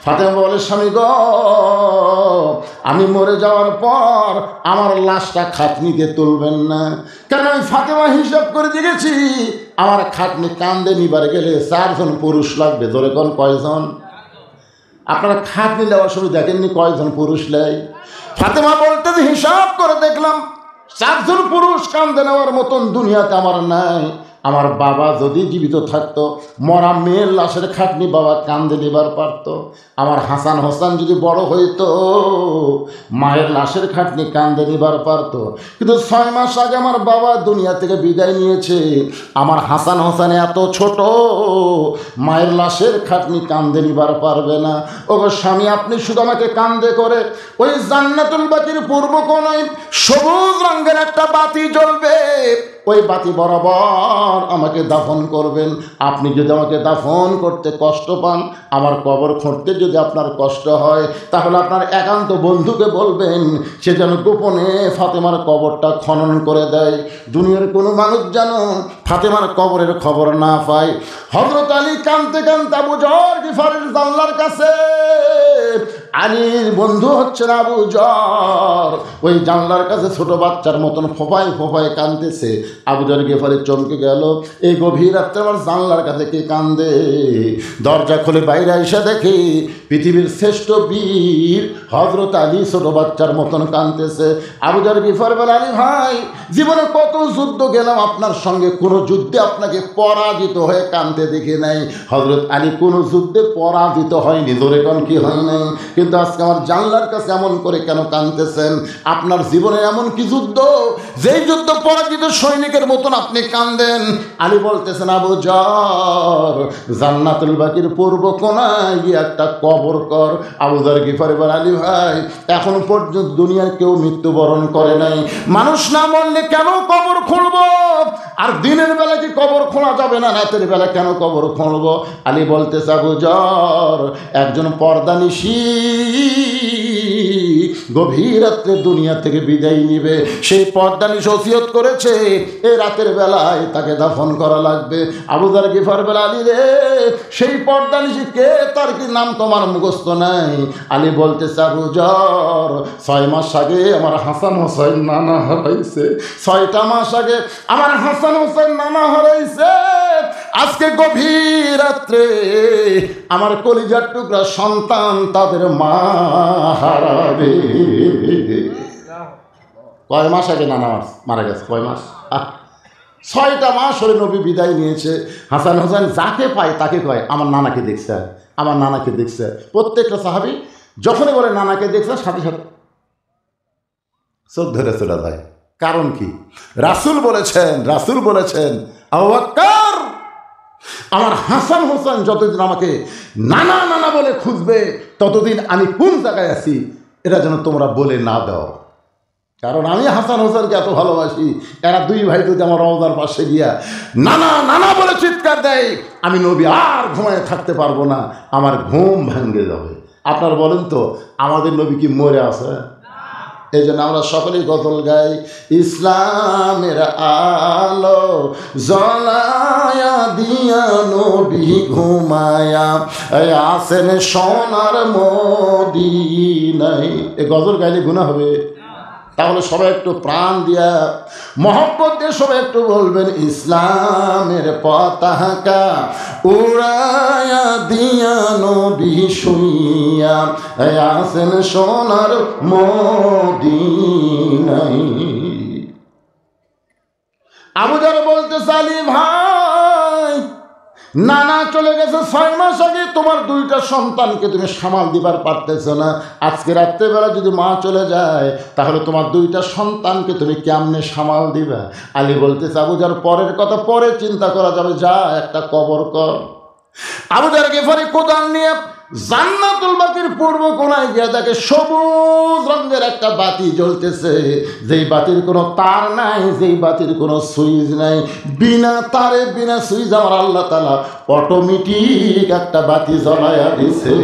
ফাতেমা বলে, স্বামী গো, আমি মরে যাওয়ার পর আমার লাশটা খাটনিতে তুলবেন না, কারণ আমি ফাতেমা হিসাব করে দেখেছি আমার খাটনি কান্দে নিবার গেলে 4 জন পুরুষ লাগবে। ধরে কোন কয়জন? আপনারা খাটনি দেওয়ার সময় দেখেননি কয়জন পুরুষ নেয়? ফাতেমা বলতে হিসাব করে দেখলাম 4 জন পুরুষ কান্দে নেওয়ার মতন দুনিয়াতে আমার নাই। আমার বাবা যদি জীবিত থাকতো, মরা মেয়ের লাশের খাটনি বাবা কান্দে নিবার পারত। আমার হাসান হোসেন যদি বড় হইতো, মায়ের লাশের খাটনি কান্দে নিবার পারত। কিন্তু 6 মাস আগে আমার বাবা দুনিয়া থেকে বিদায় নিয়েছে। আমার হাসান হোসেন এত ছোট, মায়ের লাশের খাটনি কান্দে নিবার পারবে না। ও স্বামী, আপনি শুধু আমাকে কান্দে করে ওই জান্নাতুল বাকির পূর্ব কোণায় সবুজ রঙের একটা বাতি জ্বলবে, ওই বাতি বরাবর আমাকে দাফন করবেন। আপনি যদি আমাকে দাফন করতে কষ্ট পান, আমার কবর খুঁড়তে যদি আপনার কষ্ট হয়, তাহলে আপনার একান্ত বন্ধুকে বলবেন সে যেন গোপনে ফাতেমার কবরটা খনন করে দেয়। দুনিয়ার কোনো মানুষ যেন ফাতেমার কবরের খবর না পায়। হযরত আলী কাঁদতে কাঁদতে আবু যর গিফারের জানলার কাছে, আলীর বন্ধু হচ্ছেন আবু যর, ওই জানলার কাছে ছোট বাচ্চার মতন ফোঁপায় ফোঁপায় কাঁদতেছে। আবু যর গিফারি চমকে গেল, এই গভীর রাত্রে আমার জানলার কাছে কে কান্দে? দরজা খুলে বাইরে এসে দেখি পৃথিবীর শ্রেষ্ঠ বীর হযরত আলী ছোট বাচ্চার মতন কাঁদতেছে। আবু যর গিফার বলে, আলী ভাই, জীবনে কত যুদ্ধ গেলাম আপনার সঙ্গে, কোনো যুদ্ধে আপনাকে পরাজিত হয়ে কাঁদতে দেখি নাই। হযরত আলী কোনো যুদ্ধে পরাজিত হয়নি, ধরে কোন কি হয় নাই, কিন্তু আজকে আমার জানলার কাছে এমন করে কেন কাঁদতেছেন? আপনার জীবনে এমন কি যুদ্ধ, যেই যুদ্ধ পরাজিত সৈনিকের মতন আপনি কাঁদেন? আলী বলতেছেন, আবু যর, জান্নাতুল বাকির পূর্ব কোণায় গিয়ে একটা কবর কর। আবু যর গিফারি বলে, আলী ভাই, এখন পর্যন্ত দুনিয়ার কেউ মৃত্যুবরণ করে নাই, মানুষ না মরলে কেন কবর খুঁড়ব? আর দিনের বেলা কি কবর খোঁড়া যাবে না? রাতের বেলা কেন কবর খুঁড়ব? আলী বলতেছে, আবু যর, একজন পর্দানিশী গভীর রাত্রে দুনিয়া থেকে বিদায় নিবে, সেই পর্দানিশী ওসিয়ত করেছে এই রাতের বেলায় তাকে দাফন করা লাগবে। আবু যর গিফার বলে, আলী রে, সেই পর্দানিশী কে, তার কি নাম তোমার মুখস্থ নাই? আলী বলতেছে, আবু যর, 6 মাস আগে আমার হাসান হোসেন নানা হারাইছে, 6টা মাস আগে আমার হাসান হোসেন নানা হারাইছে। আজকে গভীর রাত্রে আমার কলিজার টুকরা সন্তান তাদের মা হারাবে। কয় মাস আগে নানা মারা গেছে? কয় মাস? 6টা মাস হলে নবী বিদায় নিয়েছে। হাসান হোসেন যাকে পায় তাকে কয়, আমার নানাকে দেখছে, আমার নানাকে দেখছে। প্রত্যেকটা সাহাবী যখনই বলে নানাকে দেখছে, সাথে সাথে চোখ ধরে চলে যায়। কারণ কি? রাসূল বলেছেন, আবু বকর, আমার হাসান হোসেন যতদিন আমাকে নানা নানা বলে খুঁজবে, ততদিন আমি কোন জায়গায় আছি এটা যেন তোমরা বলে না দাও। কারণ আমি হাসান হোসেনকে এত ভালোবাসি, এরা 2 ভাই যদি আমার রওজার পাশে গিয়া নানা নানা বলে চিৎকার দেয়, আমি নবী আর ঘুমায় থাকতে পারবো না, আমার ঘুম ভাঙ্গে যাবে। আপনারা বলেন তো, আমাদের নবী কি মরে আছে? এই জন্য আমরা সকলেই গজল গাই, ইসলামের আলো জ্বলায়া দিয়া নবী ঘুমায়া আসেন সোনার মদিনায়। এই গজল গাইলে গুনাহ হবে? তাহলে সবাই একটু প্রাণ দিয়া মহব্বত দিয়ে সবাই একটু বলবেন, ইসলামের পতাকা উড়ায়া দিয়া নবী শুইয়া আসেন সোনার মদিনায়। আবু যর বলতেছে, আলী ভাই, নানা চলে গেছে 6 মাস আগে, তোমার 2টা সন্তানকে তুমি সামাল দিবার পারতেছ না। আজকে রাত্রেবেলা যদি মা চলে যায়, তাহলে তোমার 2টা সন্তানকে তুমি কেমনে সামাল দিবা? আলী বলতেছে, আবু যর, পরের কথা পরে চিন্তা করা যাবে, যা একটা কবর কর। আবু যর গিফারি কোদাল নিয়ে জান্নাতুল বাকির পূর্ব কোণায় গিয়ে দেখে সবুজ রঙের একটা বাতি জ্বলতেছে, যেই বাতির কোনো তার নাই, যেই বাতির কোনো সুইচ নাই, বিনা তারে বিনা সুইচ আমার আল্লাহ তাআলা অটোমেটিক একটা বাতি জ্বলায়া দিছে।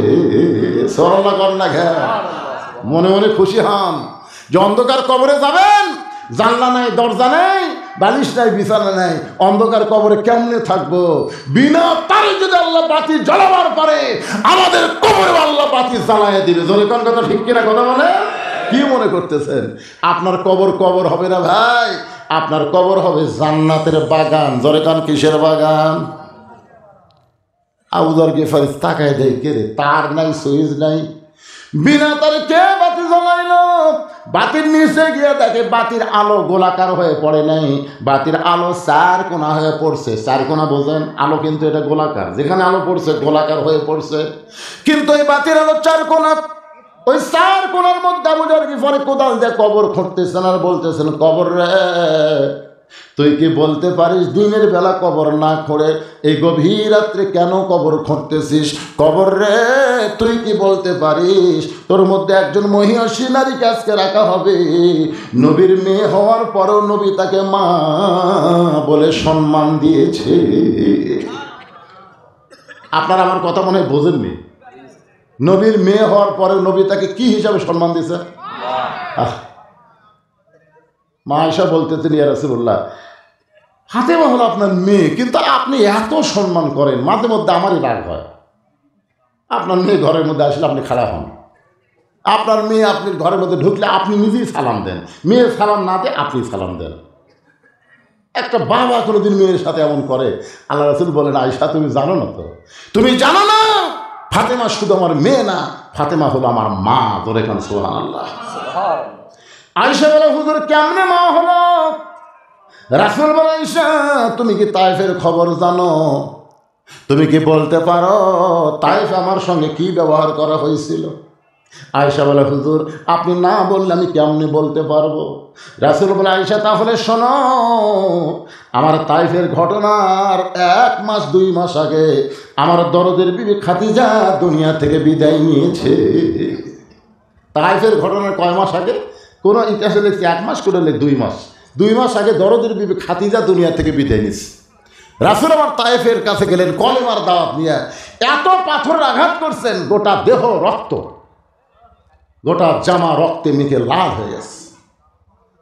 সরলা কন্যা ঘে মনে মনে খুশি হন যে অন্ধকার কবরে যাবেন, জানলা নাই, দরজা নেই, বালিশ নাই, বিছানা নাই, অন্ধকার কবরে কেমনে থাকবো? বিনা তারে যদি আল্লাহ বাতি জ্বালাবার পারে, আমাদের কবরে আল্লাহ বাতি চালাইয়া দিবে। জোরে কোন কথা ঠিক কিনা কথা বলে? কি মনে করতেছেন আপনার কবর কবর হবে না ভাই? আপনার কবর হবে জান্নাতের বাগান। জোরে কান কিসের বাগান? আবু যর গিফারি তাকায় দেয়, কে রে, তার নাই, সুইচ নাই, বিনা তারে কে বাতি জ্বলাইল? বাতির নিচে গিয়ে দেখে বাতির আলো গোলাকার হয়ে পড়ে নাই, বাতির আলো চার কোনা হয়ে পড়ছে। চার কোনা বোঝেন? আলো কিন্তু এটা গোলাকার, যেখানে আলো পড়ছে গোলাকার হয়ে পড়ছে, কিন্তু এই বাতির আলো চার কোনা। ওই চার কোনার মধ্যে আবু যর গিফারি কোদাল দিয়ে কবর খুঁড়তেছেন আর বলতেছেন, কবর রে, তুই কি বলতে পারিস দিনের বেলা কবর না খুঁড়ে এই গভীর রাত্রে কেন কবর খুঁড়তেছিস? কবর রে, তুই কি বলতে পারিস তোর মধ্যে একজন মহিষী নারীকে আজকে রাখা হবে, নবীর মেয়ে হওয়ার পরও নবী তাকে মা বলে সম্মান দিয়েছে। আপনারা আমার কথা মনে হয় বোঝেননি। নবীর মেয়ে হওয়ার পরে নবী তাকে কি হিসাবে সম্মান দিয়েছে? মা আয়েশা বলতেছেন, ইয়া রাসূলুল্লাহ, ফাতেমা হলো আপনার মেয়ে, কিন্তু আপনি এত সম্মান করেন, মাঝে মধ্যে আমারই রাগ হয়। আপনার মেয়ে ঘরের মধ্যে আসলে আপনি খারাপ হন, আপনার মেয়ে আপনি ঘরের মধ্যে ঢুকলে আপনি নিজেই সালাম দেন, মেয়ে সালাম না দেয় আপনি সালাম দেন। একটা বাবা কোনোদিন মেয়ের সাথে এমন করে? আল্লাহ রাসূল বলেন, আয়েশা তুমি জানো না তো, তুমি জানো না ফাতেমা শুধু আমার মেয়ে না, ফাতেমা হলো আমার মা। ধরে খান সুবহানাল্লাহ। আয়েশা বলে, হুজুর কেমনে মা হলো? রাসূল বলে, আয়েশা তুমি কি তায়েফের খবর জানো? তুমি কি বলতে পারো তায়েফ আমার সঙ্গে কি ব্যবহার করা হয়েছিল? আয়েশা বলে, হুজুর আপনি না বললে আমি কেমনি বলতে পারবো? রাসূল বলে, আয়েশা তাহলে শোনো, আমার তায়েফের ঘটনার 1 মাস 2 মাস আগে আমার দরদের বিবি খাদিজা দুনিয়া থেকে বিদায় নিয়েছে। তায়েফের ঘটনার কয় মাস আগে? কোনো ইতিহাসে লিখছে 1 মাস, করে লিখ 2 মাস। 2 মাস আগে দরদের বিবি খাদিজা দুনিয়া থেকে বিদায় নিয়েছে। রাসূল আমার তায়েফের কাছে গেলেন কলেমার দাওয়াত নিয়ে, এত পাথর আঘাত করছেন, গোটা দেহ রক্ত, গোটা জামা রক্তে মেখে লাল হয়ে গেছে।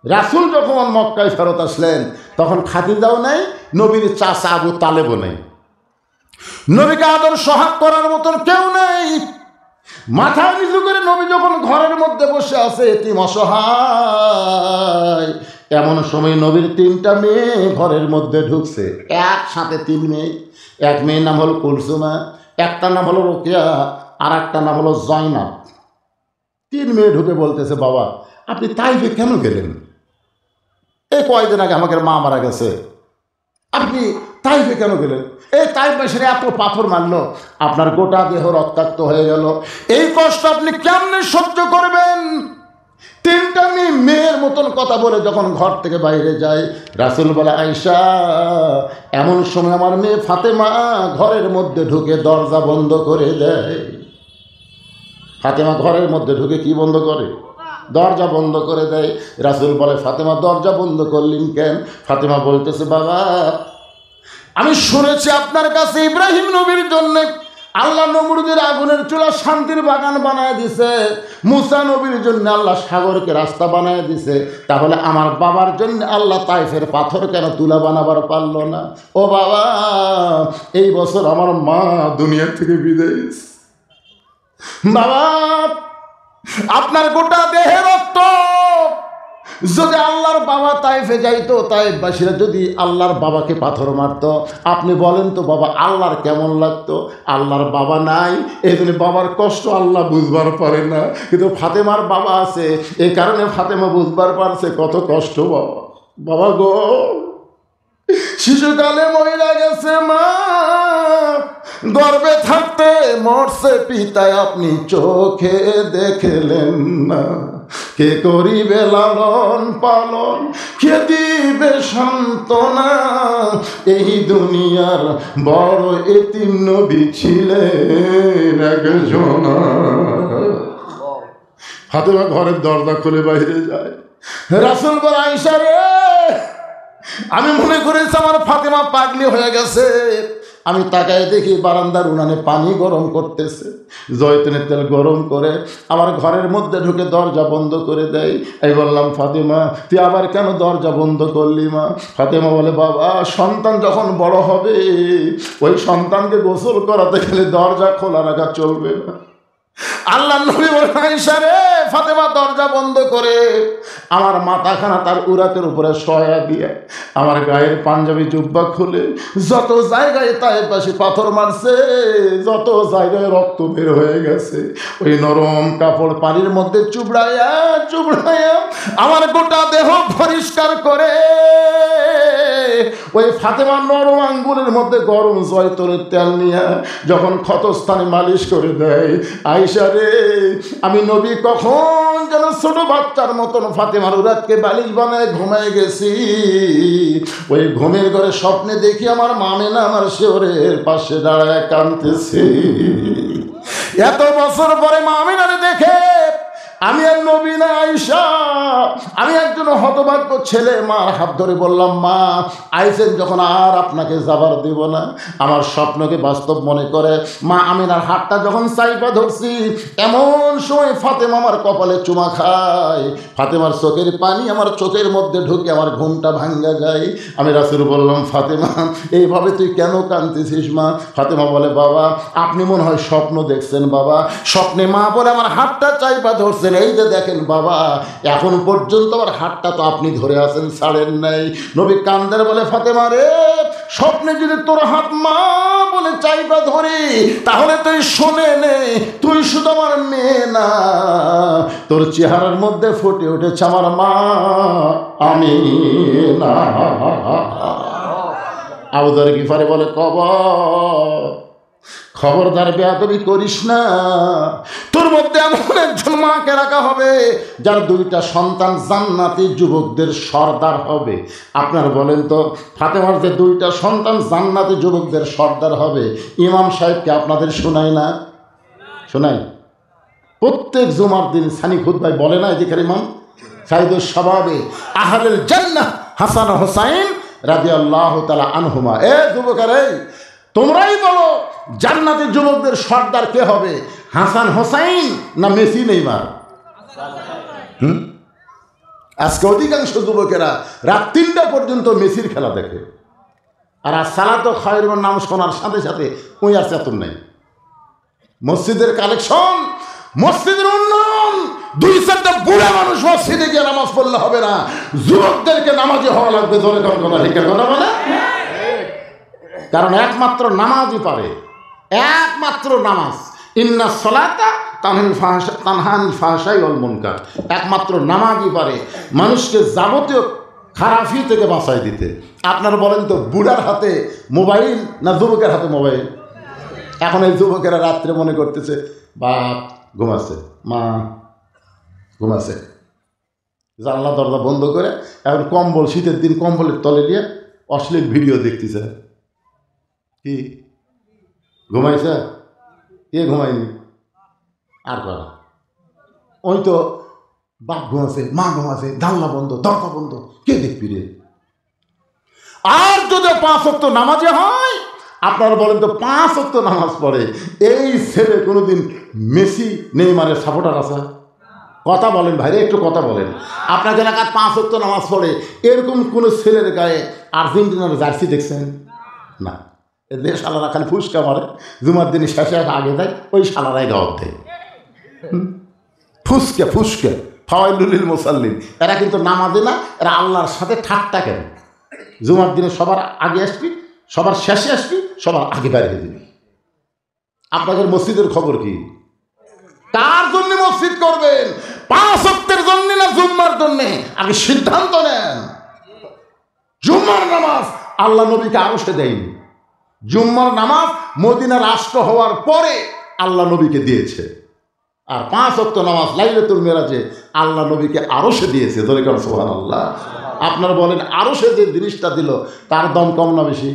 রাসূল যখন মক্কায় ফেরত আসলেন তখন খাদিজাও নেই, নবীর চাচা আবু তালেবও নেই, নবীকে আদর সোহাগ করার মতন কেউ নেই। মাথা নিচু করে নবী যখন ঘরের মধ্যে বসে আছে এতিম অসহায়, এমন সময় নবীর 3টা মেয়ে ঘরের মধ্যে ঢুকছে, একসাথে 3 মেয়ে। এক মেয়ের নাম হলো কুলসুমা, একটা নাম হলো রোকেয়া, আর একটা নাম হলো জয়নাব। 3 মেয়ে ঢুকে বলতেছে, বাবা আপনি তাইফে কেন গেলেন? এই কয়েকদিন আগে আমাকে মা মারা গেছে, আপনি তাইফে কেন গেলেন? এই তাইফ বাসীরা এত পাথর মারলো, আপনার গোটা দেহ রক্তাক্ত হয়ে গেল, এই কষ্ট আপনি কেমনে সহ্য করবেন? 3টা মেয়ের মতন কথা বলে যখন ঘর থেকে বাইরে যায়, রাসূল বলে, আয়েশা এমন সময় আমার মেয়ে ফাতেমা ঘরের মধ্যে ঢুকে দরজা বন্ধ করে দেয়। ফাতেমা ঘরের মধ্যে ঢুকে কি বন্ধ করে? দরজা বন্ধ করে দেয়। রাসূল বলে, ফাতেমা দরজা বন্ধ করলেন কেন? ফাতেমা বলতেছে, বাবা আমি শুনেছি আপনার কাছে ইব্রাহিম নবীর জন্য আল্লাহ নমরুদের আগুনের চুলা শান্তির বাগান বানায় দিছে, মুসা নবীর জন্য আল্লাহ সাগরকে রাস্তা বানায় দিছে, তাহলে আমার বাবার জন্য আল্লাহ তাইফের পাথর কেন তুলা বানাবার পারল না? ও বাবা, এই বছর আমার মা দুনিয়া থেকে বিদায় হয়েছে। বাবা আপনার গোটা দেহে রক্ত, যদি আল্লাহর বাবা তাইফে যাইতো, তাইফবাসীরা যদি আল্লাহর বাবাকে পাথর মারতো, আপনি বলেন তো বাবা আল্লাহর কেমন লাগতো? আল্লাহর বাবা নাই, এই জন্য বাবার কষ্ট আল্লাহ বুঝবার পারে না, কিন্তু ফাতেমার বাবা আছে, এই কারণে ফাতেমা বুঝবার পারছে কত কষ্ট। বাবা বাবা গো, শিশুকালে মহিলা গেছে মা, গর্ভে থাকতে মরছে পিতায়, আপনি চোখে দেখলেন না, কে করিবে লালন পালন, কে দিবে সান্ত্বনা, এই দুনিয়ার বড় এতিম নবী ছিলেন একজন। ফাতেমা ঘরের দরজা খুলে বাইরে যায়। রাসূল বলে, আয়েশা রে, আমি মনে করেছি আমার ফাতেমা পাগলি হয়ে গেছে। আমি তাকায় দেখি বারান্দার উনানে পানি গরম করতেছে, জয়তুনের তেল গরম করে আমার ঘরের মধ্যে ঢুকে দরজা বন্ধ করে দেয়। এই বললাম, ফাতেমা তুই আবার কেন দরজা বন্ধ করলি মা? ফাতেমা বলে, বাবা সন্তান যখন বড় হবে ওই সন্তানকে গোসল করাতে গেলে দরজা খোলা রাখা চলবে না। আল্লাহ নবী বলেন, আয়েশা রে, ফাতেমা দরজা বন্ধ করে আমার মাথাখানা তার উরাতের উপরে শয়া দিয়ে আমার গায়ের পাঞ্জাবি জুব্বা খুলে যত জায়গায় তাই পাশে পাথর মারছে, যত জায়গায় রক্ত বের হয়ে গেছে, ওই নরম কাপড় পানির মধ্যে চুবড়াইয়া চুবড়াইয়া আমার গোটা দেহ পরিষ্কার করে ওই ফাতেমার নরম আঙ্গুলের মধ্যে গরম জয়তলের তেল নিয়ে যখন ক্ষতস্থানে মালিশ করে দেয়, আয়েশা রে, আমি নবী কখন যেন ছোট বাচ্চার মতন ফাতেমার উরাতকে বালিশ বানায় ঘুমায় গেছি। ওই ঘুমের ঘরে স্বপ্নে দেখি আমার মামেনা আমার শিওরের পাশে দাঁড়ায় কাঁদতেছে। এত বছর পরে মামিনারে দেখে আমি আর নবী না আয়েশা, আমি একজন হতভাগ্য ছেলে মার হাত ধরে বললাম, মা আইসেন যখন আর আপনাকে যাবার দেব না। আমার স্বপ্নকে বাস্তব মনে করে মা আমিনার হাতটা যখন চাইপা ধরছি, এমন সময় ফাতেমা আমার কপালে চুমা খায়, ফাতেমার চোখের পানি আমার চোখের মধ্যে ঢুকে আমার ঘুমটা ভাঙ্গা যায়। আমি রাসূল বললাম, ফাতেমা এইভাবে তুই কেন কাঁদতেছিস মা? ফাতেমা বলে, বাবা আপনি মনে হয় স্বপ্ন দেখছেন বাবা। স্বপ্নে মা বলে আমার হাতটা চাইপা ধরছেন, এই যে দেখেন বাবা, এখন পর্যন্ত আমার হাতটা তো আপনি ধরে আছেন, ছাড়েন নাই। নবী কান্দের বলে, ফাতেমা রে, স্বপ্নে যদি তোর হাত মা বলে চাইপা ধরি তাহলে তুই শুনে নে, তুই শুধু আমার মেয়ে না, তোর চেহারার মধ্যে ফুটে উঠেছে আমার মা আমি না। আবু যর গিফারি বলে, খবরদার বেয়াদবি করিস না, তোর মধ্যে এমন একজন মাকে রাখা হবে যার দুইটা সন্তান জান্নাতি যুবকদের সর্দার হবে। আপনার বলেন তো, ফাতেমার যে দুইটা সন্তান জান্নাতি যুবকদের সর্দার হবে, ইমাম সাহেবকে আপনাদের শোনাই না? শোনাই? প্রত্যেক জুমার দিন সানি খুতবায় বলে না এদিকের ইমাম, সাইদুস শাবাবে আহলুল জান্নাহ হাসান ও হুসাইন রাদিয়াল্লাহু তাআলা আনহুমা। এ যুবকেরা, তোমরাই বলো জান্নাতের যুবকদের সর্দার কে হবে, হাসান হোসাইন না মেসি নেইমার? আজকে অধিকাংশ যুবকেরা রাত 3টা পর্যন্ত মেসির খেলা দেখে, আর সালাত খায়রুন নাম শোনার সাথে সাথে ওই আর চেতন নেই। মসজিদের কালেকশন, মসজিদের উন্নয়ন, 2-4টা বুড়া মানুষ মসজিদে গিয়ে নামাজ পড়লে হবে না, যুবকদেরকে নামাজে হওয়া লাগবে। ধরে কথা ঠিক কথা বলে, কারণ একমাত্র নামাজই পারে, একমাত্র নামাজ। ইন্না সলাতা তানহানিল ফাহশাই ওয়াল মুনকার, একমাত্র নামাজই পারে মানুষকে যাবতীয় খারাপি থেকে বাঁচাই দিতে। আপনারা বলেন তো, বুড়ার হাতে মোবাইল না যুবকের হাতে মোবাইল? এখন এই যুবকেরা রাত্রে মনে করতেছে বাপ ঘুমাচ্ছে, মা ঘুমাচ্ছে, জানলা দরজা বন্ধ করে এখন কম্বল, শীতের দিন কম্বলের তলে নিয়ে অশ্লীল ভিডিও দেখতেছে। কি ঘুমাইছে? এ ঘুমায়নি, আর করা ওই তো বাপ ঘুমাছে, মা ঘুমাছে, জানলা বন্ধ, দরজা বন্ধ, কে দেখবি রে? আর যদি 5 ওয়াক্ত নামাজে হয়, আপনারা বলেন তো 5 ওয়াক্ত নামাজ পড়ে এই ছেলে কোনোদিন মেসি নেইমারের সাপোর্টার আছে? কথা বলেন ভাইরে, একটু কথা বলেন। আপনার এলাকার 5 ওয়াক্ত নামাজ পড়ে এরকম কোনো ছেলের গায়ে আর্জেন্টিনার জার্সি দেখছেন? না। এদের শালারা খালি ফুসকা মারে, জুমার দিনে শেষে আগে দেয়, ওই শালারাই গাওয়ার দেয়। ফুসকে ফুসকে ফাওয়াইলুল মুসাল্লিন, এরা কিন্তু নামাজে না, এরা আল্লাহর সাথে ঠাট্টা কেন। জুমার দিনে সবার আগে আসবি, সবার শেষে আসবি, সবার আগে বেরিয়ে দিবি। আপনাদের মসজিদের খবর কি? কার জন্য মসজিদ করবেন? 5 ওয়াক্তের জন্য না জুম্মার জন্য? আগে সিদ্ধান্ত নেন। জুম্মার নামাজ আল্লাহ নবীকে আরশে দেয়নি, জুম্মার নামাজ মদিনা রাষ্ট্র হওয়ার পরে আল্লাহ নবীকে দিয়েছে। আর 5 ওয়াক্ত নামাজ লাইলাতুল মিরাজে আল্লাহ নবীকে আরশে দিয়েছে। ধরে কর সুবহানাল্লাহ। আপনারা বলেন, আরশে যে জিনিসটা দিল তার দাম কম না বেশি?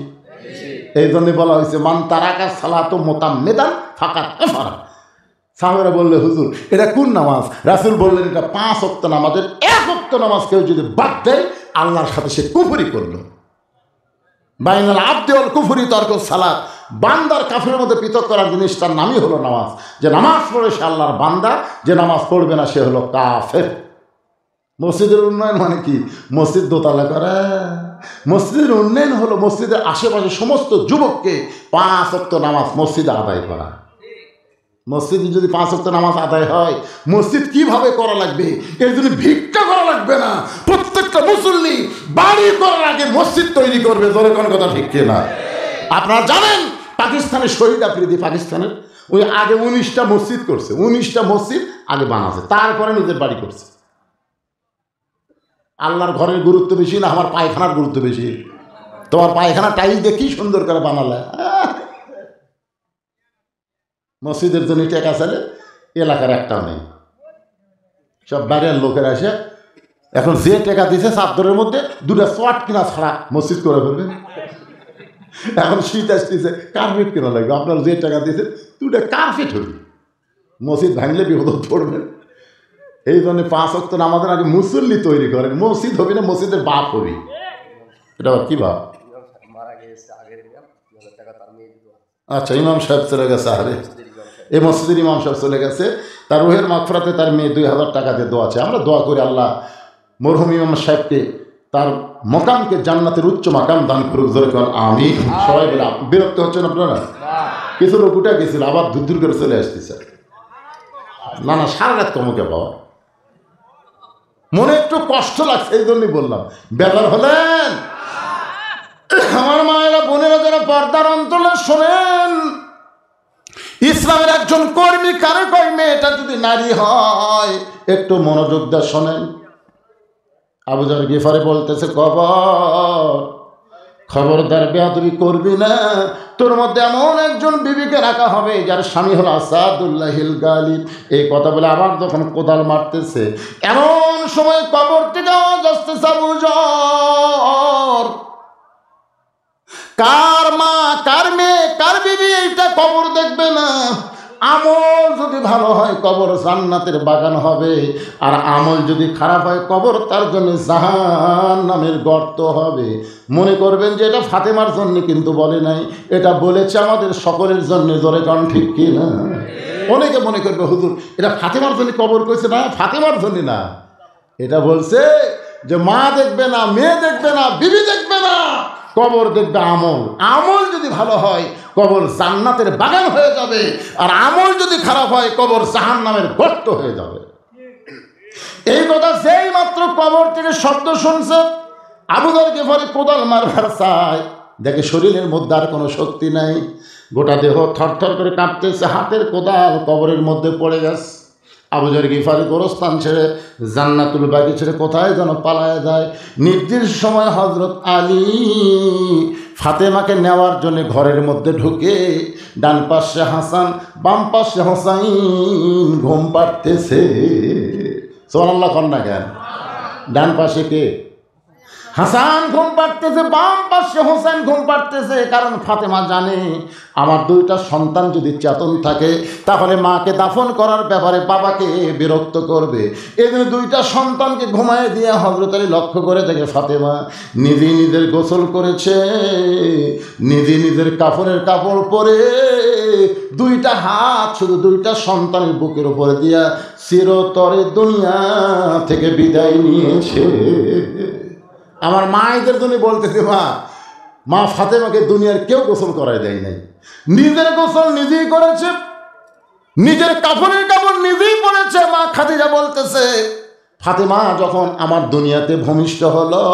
এই জন্য বলা হয়েছে মান তারাকা সালাতু মুতাম্মিদান ফাকাত কাফারা। সাহাবারা বললে, হুজুর এটা কোন নামাজ? রাসূল বললেন, এটা 5 ওয়াক্ত নামাজের 1 ওয়াক্ত নামাজ কেউ যদি বাদ দেয় আল্লাহর সাথে সে কুফরি করলো। বাইনাল আবদি ওয়াল কুফরি তারকুস সালাত, বান্দার কাফেরের মধ্যে পৃথক করার জিনিসটার নামই হলো নামাজ। যে নামাজ পড়ে সে আল্লাহর বান্দা, যে নামাজ পড়বে না সে হলো কাফের। মসজিদের উন্নয়ন মানে কি? মসজিদ দোতলা করা? মসজিদের উন্নয়ন হলো মসজিদের আশেপাশে সমস্ত যুবককে 5 ওয়াক্ত নামাজ মসজিদে আদায় করা। মসজিদে যদি 5 ওয়াক্ত নামাজ আদায় হয়, মসজিদ কিভাবে করা লাগবে এর জন্য ভিক্ষা করা লাগবে না। প্রত্যেকটা মুসল্লি বাড়ি করার আগে মসজিদ তৈরি করবে। জোরে কোন কথা ঠিক কিনা? আপনারা জানেন পাকিস্তানের শহীদ আফ্রিদি পাকিস্তানের ওই আগে 19টা মসজিদ করছে, 19টা মসজিদ আগে বানাচ্ছে, তারপরে নিজের বাড়ি করছে। আল্লাহর ঘরের গুরুত্ব বেশি না আমার পায়খানার গুরুত্ব বেশি? তোমার পায়খানা টাইল দিয়ে কি সুন্দর করে বানালে। মসজিদের জন্য টাকা চাইলে এলাকার একটাও নেই, সব বাইরের লোকের আসে। এখন যে টাকা দিছে চাদরের মধ্যে 2টা শর্ট কিনা ছাড়া মসজিদ করে ফেলবে। এখন শীত আসতেছে, কার্পেট কেনা লাগবে। আপনার যে টাকা দিয়েছে 2টা কার্পেট হবে, মসজিদ ভাঙলে বিপদ পড়বে। এই জন্য 5 ওয়াক্ত নামাজের আগে মুসল্লি তৈরি করেন। মসজিদ হবি না, মসজিদের বাপ হবি। এটা কি বাপ? আচ্ছা, ইমাম সাহেব চলে গেছে। আরে এই মসজিদের ইমাম সাহেব চলে গেছে, তার রুহের মাগফিরাতে তার মেয়ে 2000 টাকা দিয়ে দোয়া আছে। আমরা দোয়া করি আল্লাহ মরহুম ইমাম সাহেবকে তার মকামকে জান্নাতের উচ্চ মাকাম দান করুক। জোরে কোন আমিন। সবাই বলে বিরক্ত হচ্ছেন আপনারা? কিছু লোক উঠে গেছিল, আবার দূর করে চলে আসতেছে। না না, সারা রাত কমকে পাওয়া মনে একটু কষ্ট লাগছে, এই জন্যই বললাম। বেকার হলেন আমার মায়েরা বোনেরা যারা পর্দার অন্তরে শোনেন, ইসলামের একজন কর্মী কারে কয় মেয়েটা যদি নারী হয় একটু মনোযোগ দিয়ে শোনেন। আবু যর গিফারি বলতেছে, খবরদার বেয়াদবি করবি না, তোর মধ্যে এমন একজন বিবিকে রাখা হবে যার স্বামী হল আসাদুল্লাহিল গালিব। এই কথা বলে আবার যখন কোদাল মারতেছে, এমন সময় কবর থেকে আওয়াজ আসতেছে, আবু যর কার মা কার মেয়ে কার বিবি এইটা কবর দেখবে না। আমল যদি ভালো হয় কবর জান্নাতের বাগান হবে, আর আমল যদি খারাপ হয় কবর তার জন্য জাহান্নামের গর্ত হবে। মনে করবেন যে এটা ফাতেমার জন্য, কিন্তু বলে নাই, এটা বলেছে আমাদের সকলের জন্য। জোরে কারণ ঠিক কি না? অনেকে মনে করবে হুজুর এটা ফাতেমার জন্য কবর করেছে। না, ফাতেমার জন্য না, এটা বলছে যে মা দেখবে না, মেয়ে দেখবে না, বিবি দেখবে না, কবর দেখবে আমল। আমল যদি ভালো হয় কবর জান্নাতের বাগান হয়ে যাবে, আর আমল যদি খারাপ হয় কবর জাহান্নামের গর্ত হয়ে যাবে। এই কথা যেই মাত্র কবর থেকে শব্দ শুনছে, আবু যর গিফারি কোদাল মারবার চায়, দেখে শরীরের মধ্যে আর কোনো শক্তি নাই, গোটা দেহ থরথর করে কাঁপতেছে, হাতের কোদাল কবরের মধ্যে পড়ে গেছে। আবু যর গিফারি গোরস্থান ছেড়ে জান্নাতুল বাকি ছেড়ে কোথায় যেন পালায় যায়। নির্দিষ্ট সময় হযরত আলী ফাতেমাকে নেওয়ার জন্য ঘরের মধ্যে ঢুকে, ডান পাশে হাসান বাম পাশে হোসাইন ঘুম পাড়তেছে। সুবহানাল্লাহ কন্যা কেন? ডান পাশে কে? হাসান ঘুম পাড়তেছে, বাম পাশে হোসেন ঘুম পাড়তেছে। কারণ ফাতেমা জানে আমার 2টা সন্তান যদি চেতন থাকে তাহলে মাকে দাফন করার ব্যাপারে বাবাকে বিরক্ত করবে। এই জন্য 2টা সন্তানকে ঘুমায় দিয়ে হযরত আলী লক্ষ্য করে দেখে ফাতেমা নিজেই নিজের গোসল করেছে, নিজেই নিজের কাফনের কাপড় পরে 2টা হাত শুধু 2টা সন্তানের বুকের উপরে দিয়া চিরতরে দুনিয়া থেকে বিদায় নিয়েছে। আমার মায়েদের জন্য বলতেছে, মা ফাতেমাকে দুনিয়ার কেউ গোসল করায় দেয় নাই, নিজের গোসল নিজেই করেছে, নিজের কাফনের কাপড় নিজেই পরেছে। মা খাদিজা বলতেছে, ফাতেমা যখন আমার দুনিয়াতে ভূমিষ্ঠ হলো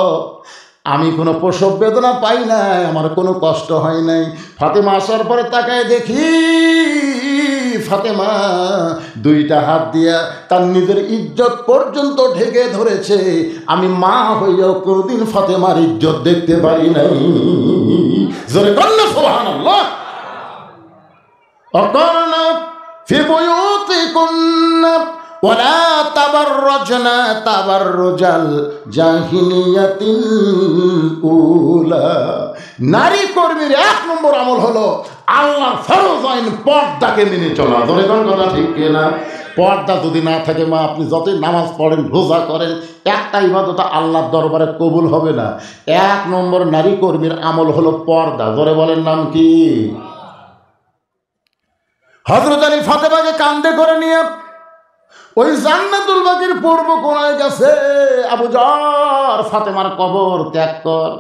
আমি কোনো প্রসব বেদনা পাই নাই, আমার কোনো কষ্ট হয় নাই। ফাতেমা আসার পরে তাকায় দেখি ফাতেমা 2টা হাত দিয়া তার নিজের ইজ্জত পর্যন্ত ঢেকে ধরেছে। আমি মা হইয়াও কোনদিন ফাতেমার ইজ্জত দেখতে পারি নাই। জোরে বললে সুবহানাল্লাহ। অকর্ণা ফি বুয়ুতিকুন্না ওয়ালা তাবাররাজনা তাবাররুজাল জাহিলিয়াতিল উলা। নারী কর্মীর 1 নম্বর আমল হলো আল্লাহর ফরজ আইন পর্দাকে মেনে চলা। ধরে কোন কথা ঠিক কিনা? পর্দা যদি না থাকে মা, আপনি যতই নামাজ পড়েন রোজা করেন, একটা ইবাদত আল্লাহর দরবারে কবুল হবে না। 1 নম্বর নারী কর্মীর আমল হলো পর্দা। ধরে বলেন নাম কি? হযরত আলী ফাতেমাকে কাঁধে করে নিয়ে ওই জান্নাতুল বাকির পূর্ব কোণায় গেছে। আবু যর ফাতেমার কবর ত্যাগ কর।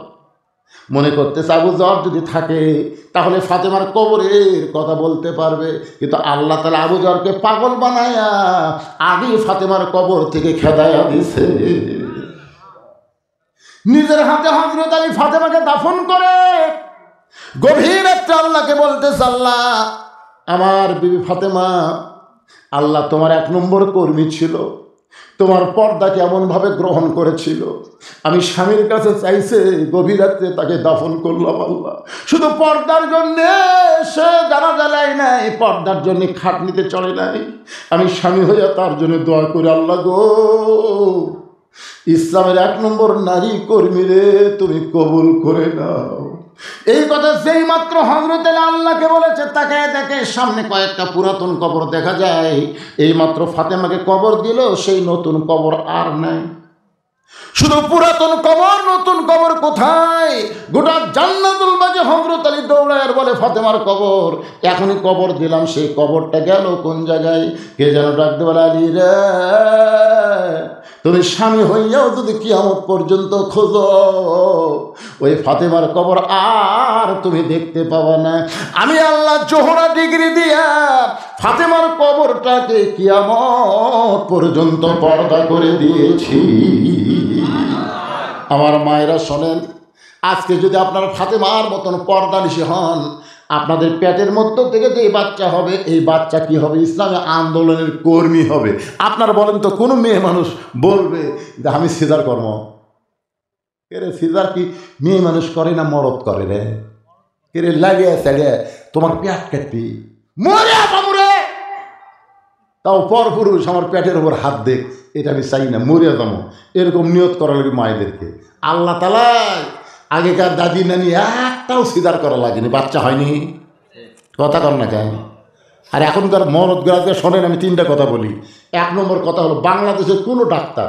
মনে করতেছে আবু জর যদি থাকে তাহলে ফাতেমার কবরের কথা বলতে পারবে, কিন্তু আল্লাহ তাআলা আবু জরকে পাগল বানায়া আগে ফাতেমার কবর থেকে খেদায়া দিছে। নিজের হাতে হযরত আলী ফাতেমাকে দাফন করে গভীর রাতে আল্লাহকে বলতেছে, আল্লাহ আমার বিবি ফাতেমা, আল্লাহ তোমার 1 নম্বর কর্মী ছিল, তোমার পর্দাকে এমনভাবে গ্রহণ করেছিল, আমি স্বামীর কাছে চাইছে গভীর রাত্রে তাকে দাফন করলাম। আল্লাহ শুধু পর্দার জন্যে সে জানা জ্বালাই নাই, পর্দার জন্য খাটনিতে চলে নাই, আমি স্বামী হইয়া তার জন্য দোয়া করি, আল্লাহ গো ইসলামের 1 নম্বর নারী কর্মীরে তুমি কবুল করে নাও। এই কথা যেই মাত্র হযরত আলী আল্লাহকে বলেছে, তাকায় দেখে সামনে কয়েকটা পুরাতন কবর দেখা যায়। এই মাত্র ফাতেমাকে কবর দিল, সেই নতুন কবর আর নাই, শুধু পুরাতন কবর, নতুন কবর কোথায়? গোটা জান্নাতুল বাগে হযরত আলী দৌড়ায় বলে ফাতেমার কবর, এখনই কবর দিলাম, সেই কবরটা গেল কোন জায়গায়? কে যেন ডাকতে বলে, আলী রে তুমি স্বামী হইয়াও যদি কিয়ামত পর্যন্ত খোঁজো ওই ফাতেমার কবর আর তুমি দেখতে পাবা না। আমি আল্লাহ জোহরা ডিগ্রি দিয়া ফাতেমার কবরটাকে কিয়ামত পর্যন্ত পর্দা করে দিয়েছি। আমার মায়েরা শোনেন, আজকে যদি আপনারা ফাতেমার মতন পর্দানিশী হন, আপনাদের পেটের মধ্য থেকে যে বাচ্চা হবে, এই বাচ্চা কি হবে? ইসলামী আন্দোলনের কর্মী হবে। আপনারা বলেন তো, কোনো মেয়ে মানুষ বলবে যে আমি সিজার কর্ম? রে সিজার কি মেয়ে মানুষ করে না মরদ করে রে? রে লাগে রে তোমার পেট কাটবি, মরে বাবুরে, তাও পর পুরুষ আমার পেটের ওপর হাত দেখ, এটা আমি চাই না, মরে যাবো, এরকম নিয়ত করা লাগে মায়েদেরকে। আল্লাহ তাআলা আগেকার দাদি নানি একটাও সিজার করা লাগেনি, বাচ্চা হয়নি, কথা কর না কেন? আর এখনকার মরদ গ্রাজকে শোনেন, আমি 3টা কথা বলি। 1 নম্বর কথা হলো, বাংলাদেশের কোনো ডাক্তার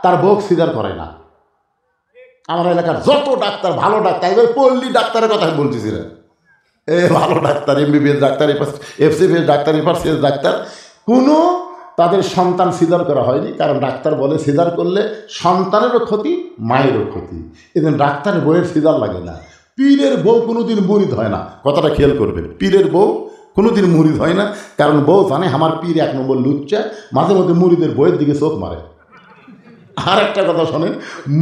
তার বউ সিজার করে না। আমার এলাকার যত ডাক্তার, ভালো ডাক্তার, এবার পল্লী ডাক্তারের কথা আমি বলতেছি না, ভালো doctor, MBBS doctor, FCBS doctor, FRCS doctor, কোনো তাদের সন্তান সিজার করা হয়নি। কারণ ডাক্তার বলে সিজার করলে সন্তানেরও ক্ষতি, মায়েরও ক্ষতি, এজন্য ডাক্তারের বউয়ের সিজার লাগে না। পীরের বউ কোনোদিন মুরিদ হয় না, কথাটা খেয়াল করবেন, পীরের বউ কোনোদিন মুরিদ হয় না, কারণ বউ জানে আমার পীর 1 নম্বর লুচ্চা, মাঝে মধ্যে মুরিদের বইয়ের দিকে চোখ মারে। আর একটা কথা শোনেন,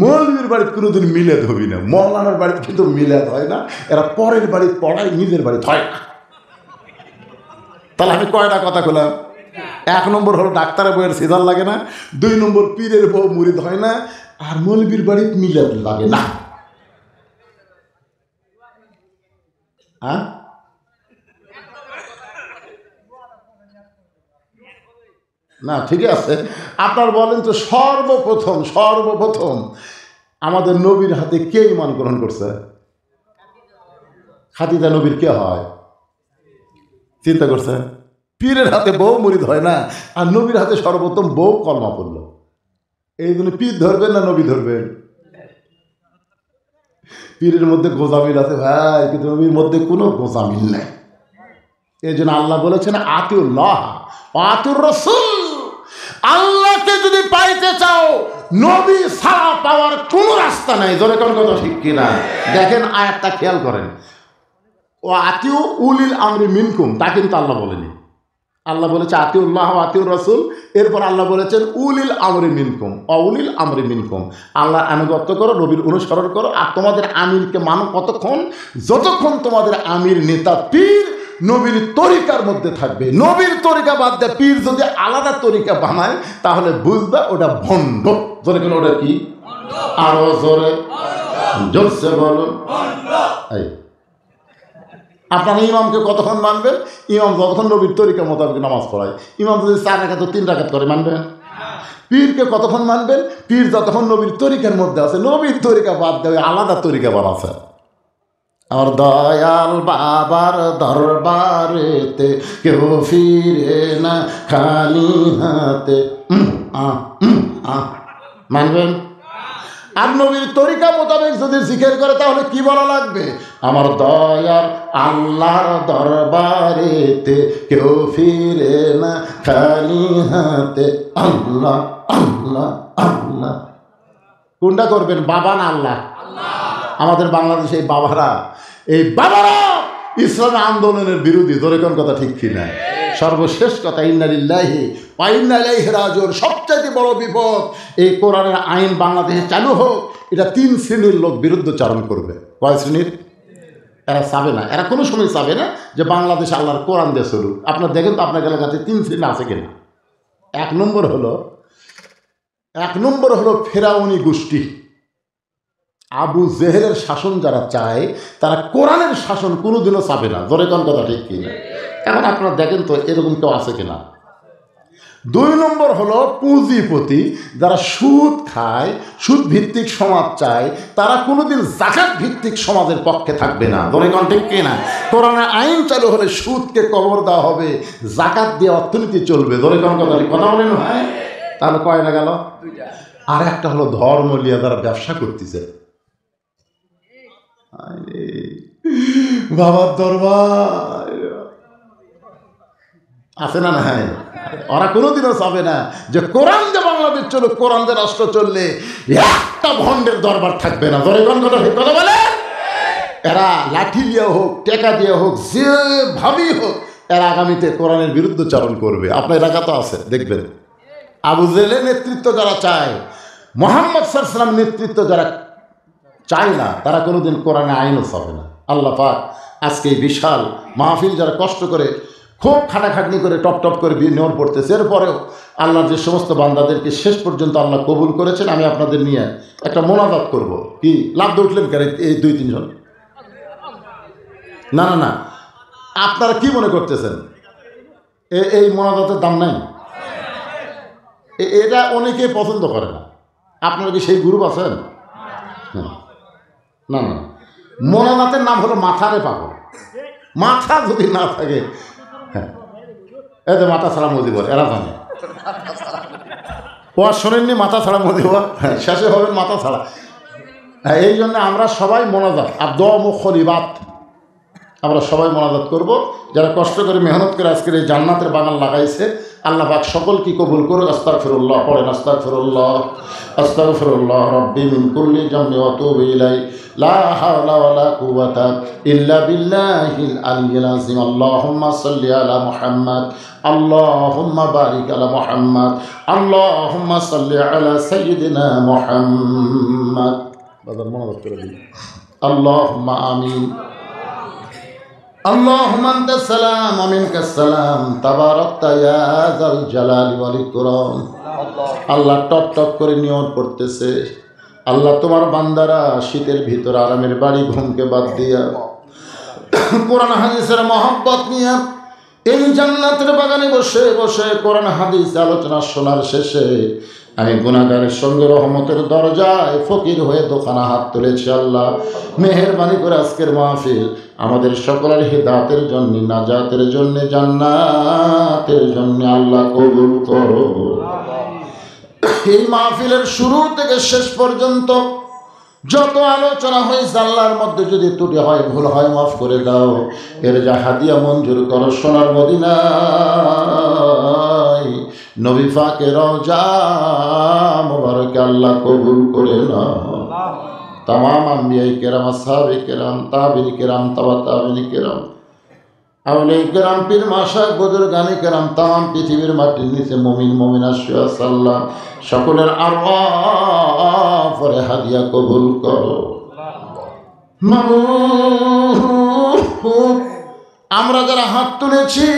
মৌলবীর বাড়িতে কোনোদিন মিলাদ হবি না, মৌলানার বাড়িতে কিন্তু মিলাদ হয় না, এরা পরের বাড়িতে পড়ায়, নিজের বাড়িতে হয় না। তাহলে আমি কয়টা কথা বললাম? 1 নম্বর হলো ডাক্তারের বউয়ের সিজার লাগে না, 2 নম্বর পীরের বউ মুরিদ হয় না, আর মৌলবীর বাড়িতে মিলাদ লাগে না। হ্যাঁ, না ঠিক আছে, আপনার বলেন তো, সর্বপ্রথম আমাদের নবীর হাতে কে ঈমান গ্রহণ করছে? খাদিজা নবীর কে হয়? চিন্তা করছে? পীরের হাতে বউ মুরিদ হয় না, আর নবীর হাতে সর্বপ্রথম বউ কলমা পড়ল। এই জন্য পীর ধরবেন না নবী ধরবেন? পীরের মধ্যে গোজামিল আছে ভাই, কিন্তু নবীর মধ্যে কোনো গোজামিল নাই। এই জন্য আল্লাহ বলেছেন আতিউল্লাহ আতিউর রাসূল। আল্লাহকে যদি পাইতে চাও, নবী ছাড়া পাওয়ার কোনো রাস্তা নাই। জোরে কোন কথা ঠিক কিনা? দেখেন আয়াতটা খেয়াল করেন, ও আতিউ উলিল আমরি মিনকুম, তা কিন্তু আল্লাহ বলেনি। আল্লাহ বলেছে আতিউল্লাহ আতিউর রাসূল, এরপর আল্লাহ বলেছেন উলিল আমরি মিনকুম, অউলিল আমরি মিনকুম। আল্লাহ আনুগত্য করো, নবীর অনুসরণ করো, আর তোমাদের আমিরকে মানো কতক্ষণ? যতক্ষণ তোমাদের আমির নেতা পীর নবীর তরিকার মধ্যে থাকবে। নবীর তরিকা বাদ দেয় পীর যদি আলাদা তরিকা বানায়, তাহলে বুঝবে ওটা ভণ্ড। জোরে কেন? ওটা কি? আরো জোরে জোরসে বলুন। আপনারা ইমামকে কতক্ষণ মানবেন? ইমাম যতক্ষণ নবীর তরিকা মোতাবেক নামাজ পড়ায়। ইমাম যদি 4 রাকাত 3 রাকাত করে মানবেন? পীরকে কতক্ষণ মানবেন? পীর যতক্ষণ নবীর তরিকার মধ্যে আছে। নবীর তরিকা বাদ দেয় আলাদা তরিকা বানাচ্ছে। আর দয়াল বাবার দরবারেতে কেউ ফিরে না খালি হাতে, মানবেন? আর নবীর তরিকা মোতাবেক যদি জিকির করে, তাহলে কি বলা লাগবে? আমার দয়ার আল্লাহর দরবারেতে কেউ ফিরে না খালি হাতে, আল্লাহ আল্লাহ আল্লাহ। কোনটা করবেন, বাবা না আল্লাহ? আমাদের বাংলাদেশে এই বাবারা ইসলামী আন্দোলনের বিরোধী, ধরে কোন কথা ঠিক কিনা? সর্বশেষ কথা, ইন্না লিল্লাহি ওয়া ইন্না ইলাইহি রাজিউন। সবচাইতে বড় বিপদ, এই কোরআনের আইন বাংলাদেশে চালু হোক, এটা 3 শ্রেণীর লোক বিরুদ্ধচারণ করবে। কয় শ্রেণীর? এরা চাবে না, এরা কোনো সময় চাবে না যে বাংলাদেশে আল্লাহর কোরআন দিয়ে চলুক। আপনার দেখেন তো আপনার এলাকাতে 3 শ্রেণী আছে কিনা। এক নম্বর হলো ফেরাউনি গোষ্ঠী। আবু জেহেলের শাসন যারা চায়, তারা কোরআনের শাসন কোনোদিনও চাবে না। ধরে কোন কথা ঠিক কিনা? এখন আপনারা দেখেন তো এরকম কেউ আছে কিনা। 2 নম্বর হলো পুঁজিপতি, যারা সুদ খায়, সুদ ভিত্তিক সমাজ চায়, তারা কোনোদিন জাকাত ভিত্তিক সমাজের পক্ষে থাকবে না। ধরে কোন ঠিক কিনা? কোরআনের আইন চালু হলে সুদকে কবর দেওয়া হবে, জাকাত দিয়ে অর্থনীতি চলবে। ধরে কোন কথা ঠিক কথা বলেন ভাই? তাহলে কয়টা গেল? আর একটা হলো ধর্ম নিয়ে যারা ব্যবসা করতেছে। বাবার দরবার আছে না? নাই, ওরা কোনোদিনও চাবে না যে কোরআন যে বাংলাদেশ চলুক, কোরআন যে রাষ্ট্র চললে একটা ভণ্ডের দরবার থাকবে না। ধরে কোন কথা ঠিক কথা বলে? এরা লাঠি দিয়ে হোক, টেকা দিয়ে হোক, যেভাবেই হোক, এরা আগামীতে কোরআনের বিরুদ্ধচারণ করবে। আপনার এলাকা তো আছে, দেখবেন। আবু জেহেলের নেতৃত্ব যারা চায়, মুহাম্মদ সাল্লাল্লাহু আলাইহি ওয়াসাল্লাম নেতৃত্ব যারা চায় না, তারা কোনোদিন কোরআনে আইনও চাবে না। আল্লাহ পাক আজকে এই বিশাল মাহফিল যারা কষ্ট করে, খুব খাটাখাটনি করে, টপ করে নিয়র পড়তেছে, এরপরেও আল্লাহ যে সমস্ত বান্দাদেরকে শেষ পর্যন্ত আল্লাহ কবুল করেছেন, আমি আপনাদের নিয়ে একটা মোনাজাত করব। কি লাভ দিয়ে উঠলেন কেন এই 2-3 জন? না, আপনারা কি মনে করতেছেন এই মোনাজাতের দাম নাই? এটা অনেকে পছন্দ করে না। আপনারা কি সেই গ্রুপ আছেন? না, মোনাজাতের নাম হলো মাথারে পাগল। মাথা যদি না থাকে, হ্যাঁ, এদের মাথা ছাড়া মজিবর, এরা জানে। ওয়াজ শোনেননি মাথা ছাড়া মজিবর? হ্যাঁ, শেষে হবেন মাথা ছাড়া। হ্যাঁ, এই জন্য আমরা সবাই মোনাজাত আর দোয়া মুখলিবাত, আমরা সবাই মোনাজাত করব। যারা কষ্ট করে মেহনত করে আজকের এই জান্নাতের বাগান লাগাইছে, আল্লাহ পাক সকলকে কবুল করুক। আস্তাগফিরুল্লাহ পড়েন, আস্তাগফিরুল্লাহ রাব্বি মিন কুল্লি জামবি ওয়া তুবু ইলাইহি লা হাওলা ওয়ালা কুওয়াতা ইল্লা বিল্লাহিল আলিয়্যিল আযীম। আল্লাহুম্মা সাল্লি আলা মুহাম্মাদ, আল্লাহুম্মা বারিক আলা মুহাম্মাদ, আল্লাহুম্মা সাল্লি আলা সাইয়্যিদিনা মুহাম্মাদ। বাবা মোনাজাত করে দিন। আল্লাহুম্মা আমিন। আল্লাহুম্মা আনতাস সালাম ওয়া মিনকাস সালাম, তাবারাকতা ইয়া যাল জালালি ওয়াল ইকরাম। আল্লাহ টপ করে নিয়ত করতেছে, আল্লাহ তোমার বান্দারা শীতের ভিতর আরামের বাড়ি ঘুমকে বাদ দিয়া কোরআন হাদিসের মহব্বত নিয়ে এই জান্নাতের বাগানে বসে বসে কোরআন হাদিস আলোচনা শোনার শেষে আমি গুনাহগারের সঙ্গে রহমতের দরজায় ফকির হয়ে দোকানে হাত তুলেছি। আল্লাহ মেহেরবানি করে আজকের মাহফিল আমাদের সকলের হিদায়াতের জন্য, নাজাতের জন্য, জান্নাতের জন্য আল্লাহ কবুল করো। এই মাহফিলের শুরু থেকে শেষ পর্যন্ত যত আলোচনা হয়েছে, আল্লাহর মধ্যে যদি ত্রুটি হয়, ভুল হয়, মাফ করে দাও। এর যা হাদিয়া মঞ্জুর করো সোনার মদিনায় নবী পাকের রওজা মুবারকে আল্লাহ কবুল করে নাও। তামাম আম্বিয়ায়ে কেরাম, আসহাবে কেরাম, তাবিঈন কেরাম, তাবা তাবিঈন কেরাম, আউলিয়া কেরাম, পীর মাশায়েখ, বুজুর্গানে কেরাম, তামাম পৃথিবীর মাটির নিচে মুমিন মুমিনাত শুয়ে আছে আল্লাহ সকলের আরওয়াহ পরে হাদিয়া কবুল করো। আমরা যারা হাত তুলেছি,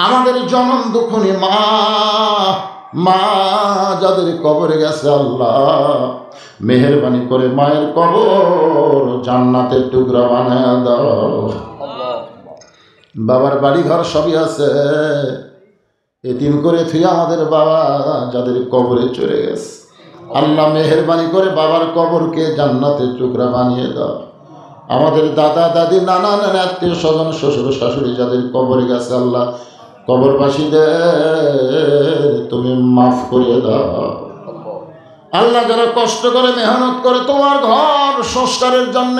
আমাদের জনম দুঃখনী মা যাদের কবরে গেছে, আল্লাহ মেহেরবানি করে মায়ের কবর জান্নাতের টুকরা বানায় দাও। বাবার বাড়ি ঘর সবই আছে, এতিম করে থুয়ে আমাদের বাবা যাদের কবরে চলে গেছে, আল্লাহ মেহেরবানি করে বাবার কবরকে জান্নাতের টুকরা বানিয়ে দাও। আমাদের দাদা দাদি, নানা নানা, আত্মীয় স্বজন, শ্বশুর শাশুড়ি যাদের কবরে গেছে, আল্লাহ কবরবাসীদের তুমি মাফ করে দাও। আল্লাহ যারা কষ্ট করে মেহনত করে তোমার ঘর সংস্কারের জন্য,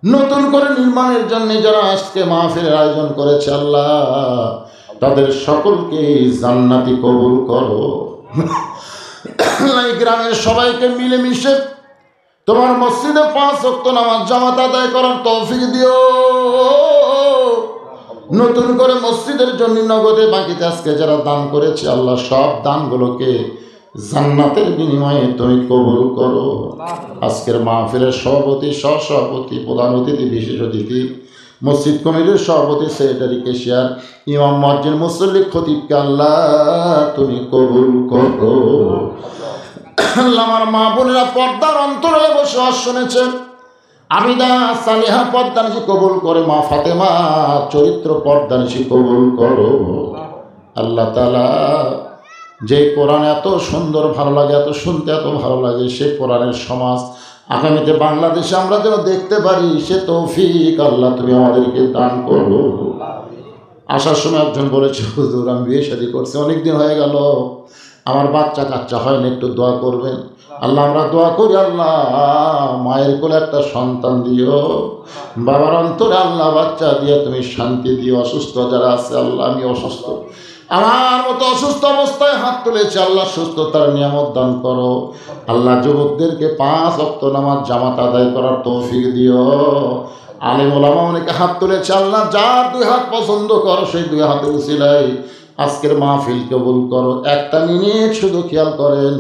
নতুন করে নির্মাণের জন্য যারা আজকে মাহফিলের আয়োজন করেছে, আল্লাহ তাদের সকলকে জান্নাতি কবুল করো। গ্রামের সবাইকে মিলেমিশে তোমার মসজিদে 5 ওয়াক্ত নামাজ জামাত আদায় করার তৌফিক দিও। নতুন করে মসজিদের জন্য নগদে বাকিতে আজকে যারা দান করেছে আল্লাহ সব দানগুলোকে জান্নাতের বিনিময়ে তুমি কবুল করো। আজকের মাহফিলের সভাপতি, সহসভাপতি, প্রধান অতিথি, বিশেষ অতিথি, মসজিদ কমিটির সভাপতি, সেক্রেটারি, কেশিয়ার, ইমাম, মুয়াজ্জিন, মুসল্লি, খতিবকে আল্লাহ তুমি কবুল করো। আল্লাহ আমার মা বোনেরা পর্দার অন্তরে বসে শুনেছেন, আমিদা সালিহা পর্দানিশি কবুল করে, মা ফাতেমা চরিত্র পর্দানিশি কবুল করো। আল্লাহ তাআলা যে কোরআন এত সুন্দর ভালো লাগে, এত শুনতে এত ভালো লাগে, সে কোরআনের সমাজ আগামীতে বাংলাদেশে আমরা যেন দেখতে পারি, সে তৌফিক আল্লাহ তুমি আমাদেরকে দান করো। আসার সময় একজন বলেছে, হুজুর আমি বিয়ে শাদী করছি, অনেকদিন হয়ে গেল, আমার বাচ্চা কাচ্চা হয়নি, একটু দোয়া করবেন। আল্লাহ আমরা দোয়া করি, আল্লাহ মায়ের কোলে একটা সন্তান দিও, বাবার অন্তরে আল্লাহ বাচ্চা দিয়ে তুমি শান্তি দিও। অসুস্থ যারা আছে আল্লাহ, আমি অসুস্থ, আমার মতো অসুস্থ অবস্থায় হাত তুলেছে, আল্লাহ সুস্থতার নিয়ামত দান করো। আল্লাহ যুবকদেরকে 5 ওয়াক্ত নামাজ জামাত আদায় করার তৌফিক দিও। আলেম ওলামা অনেকে হাত তুলেছে, আল্লাহ যার 2 হাত পছন্দ করো সেই 2 হাতের উসিলায় আজকের মাহফিল কবুল করো। একটা মিনিট শুধু খেয়াল করেন,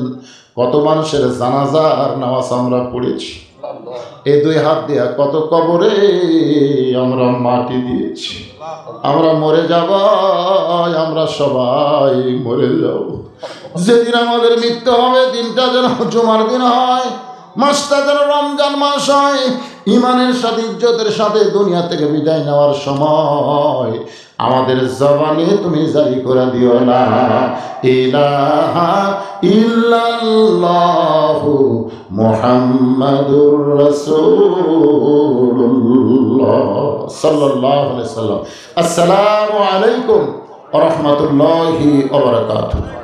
কত মানুষের জানাজার নামাজ আমরা পড়েছি, এই 2 হাত দিয়া কত কবরে আমরা মাটি দিয়েছি। আমরা মরে যাব, আমরা সবাই মরে যাব। যেদিন আমাদের মৃত্যু হবে, দিনটা যেন জুমার দিন হয়, মাসটা যেন রমজান মাস হয়, ইমানের সাথে ইজ্জতের সাথে দুনিয়া থেকে বিদায় নেওয়ার সময় আমাদের জবানে তুমি জারি করে দিও, লা ইলাহা ইল্লাল্লাহু মুহাম্মাদুর রাসূলুল্লাহ সাল্লাল্লাহু আলাইহি ওয়াসাল্লাম। আসসালামু আলাইকুম ওয়া রাহমাতুল্লাহি ওয়া বারাকাতুহু।